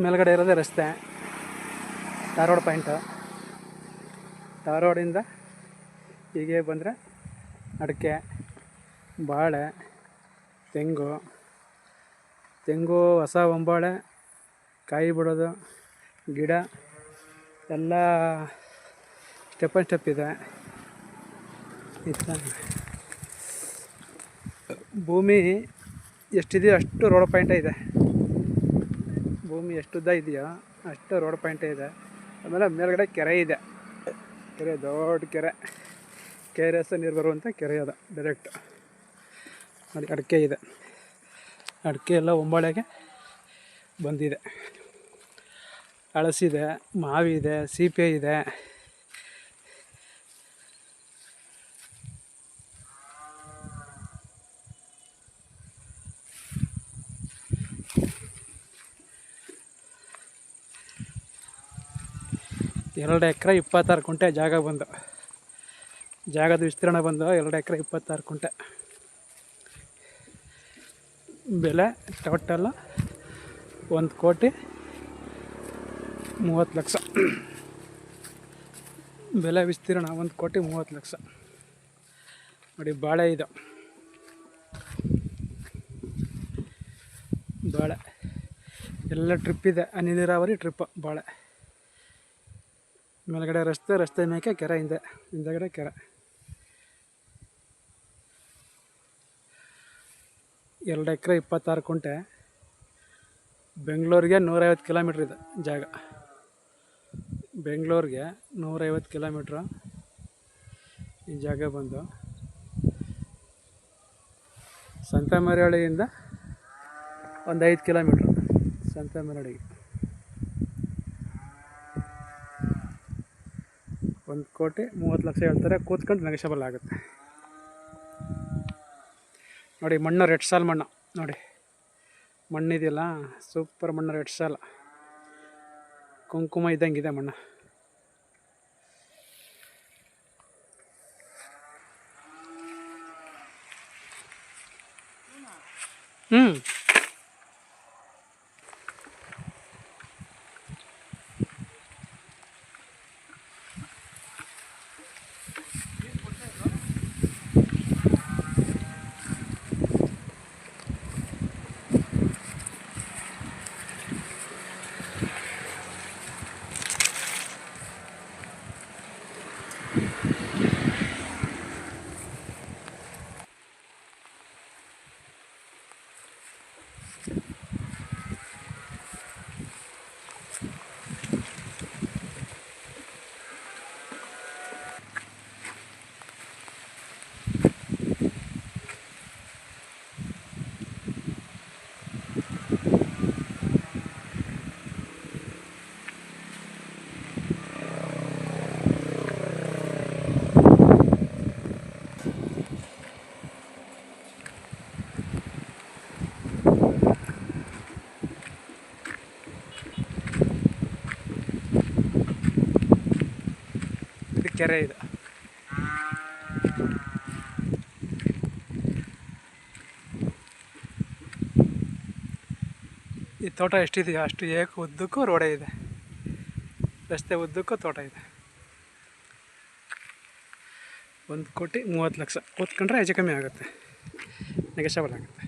ಮೇಲ್ಗಡೆ ಇರೋದೇ ರಸ್ತೆ, ಧಾರವಾಡ ಪಾಯಿಂಟು. ಧಾರವಾಡಿಂದ ಹೀಗೆ ಬಂದರೆ ಅಡಿಕೆ, ಬಾಳೆ, ತೆಂಗು ಹೊಸ ಹೊಂಬಾಳೆ ಕಾಯಿ ಬಿಡೋದು, ಗಿಡ ಎಲ್ಲ ಸ್ಟೆಪ್ ಬೈ ಸ್ಟೆಪ್ ಇದೆ. ಭೂಮಿ ಎಷ್ಟಿದೆಯೋ ಅಷ್ಟು ರೋಡ್ ಪಾಯಿಂಟೇ ಇದೆ. ಭೂಮಿ ಎಷ್ಟು ಉದ್ದ ಇದೆಯೋ ಅಷ್ಟು ರೋಡ್ ಪಾಯಿಂಟೇ ಇದೆ. ಆಮೇಲೆ ಮೇಲ್ಗಡೆ ಕೆರೆ ಇದೆ, ದೊಡ್ಡ ಕೆರೆ, KRS ನೀರು ಬರುವಂಥ ಕೆರೆ ಅದು ಡೈರೆಕ್ಟ್. ನೋಡಿ ಅಡಿಕೆ ಇದೆ, ಅಡಿಕೆ ಎಲ್ಲ ಹೊಂಬಾಳೆಗೆ ಬಂದಿದೆ. ಹಳಸಿದೆ, ಮಾವಿದೆ, ಸೀಪೆ ಇದೆ. ಎರಡು ಎಕರೆ 26 ಕುಂಟೆ ಜಾಗ ಬಂದು, ಜಾಗದ ವಿಸ್ತೀರ್ಣ ಬಂದು 2 ಎಕರೆ 26 ಕುಂಟೆ. ಬೆಲೆ ಟೋಟಲ್ 1,30,00,000. ಬೆಲೆ ವಿಸ್ತೀರ್ಣ 1,30,00,000. ನೋಡಿ ಬಾಳೆ ಇದು, ಬಾಳೆ ಎಲ್ಲ ಟ್ರಿಪ್ ಇದೆ, ಹನಿ ನೀರಾವರಿ ಟ್ರಿಪ್ ಬಾಳೆ. ಮೇಲ್ಗಡೆ ರಸ್ತೆ ಮೇಕೆ ಕೆರೆ, ಹಿಂದೆಗಡೆ ಕೆರೆ. 2 ಎಕರೆ 26 ಕುಂಟೆ. ಬೆಂಗಳೂರಿಗೆ 150 ಕಿಲೋಮೀಟ್ರ್ ಇದೆ ಜಾಗ. ಬೆಂಗಳೂರಿಗೆ 150 ಕಿಲೋಮೀಟ್ರು ಈ ಜಾಗ ಬಂದು. ಸಂತೇಮಾರಳ್ಳಿಯಿಂದ ಒಂದು 5 ಕಿಲೋಮೀಟ್ರು ಸಂತೇಮಾರಳ್ಳಿಗೆ. 1,30,00,000 ಹೇಳ್ತಾರೆ, ಕೂತ್ಕೊಂಡು ನೆಗೋಷಿಯಬಲ್ ಆಗುತ್ತೆ. ನೋಡಿ ಮಣ್ಣು ರೆಡ್ ಸಾಲ್ ಮಣ್ಣು, ನೋಡಿ ಮಣ್ಣಿದೆಯಲ್ಲ ಸೂಪರ್ ಮಣ್ಣು, ರೆಡ್ ಸಾಲ್ ಕುಂಕುಮ ಇದ್ದಂಗಿದೆ ಮಣ್ಣು. ಕೆರೆ ಇದೆ. ಈ ತೋಟ ಎಷ್ಟಿದೆಯೋ ಅಷ್ಟು ಉದ್ದಕ್ಕೂ ರೋಡೇ ಇದೆ, ರಸ್ತೆ ಉದ್ದಕ್ಕೂ ತೋಟ ಇದೆ. 1,30,00,000 ಕೂತ್ಕೊಂಡ್ರೆ ಹೆಚ್ಚು ಕಮ್ಮಿ ಆಗುತ್ತೆ, ನೆಗೋಷಿಯಬಲ್ ಆಗುತ್ತೆ.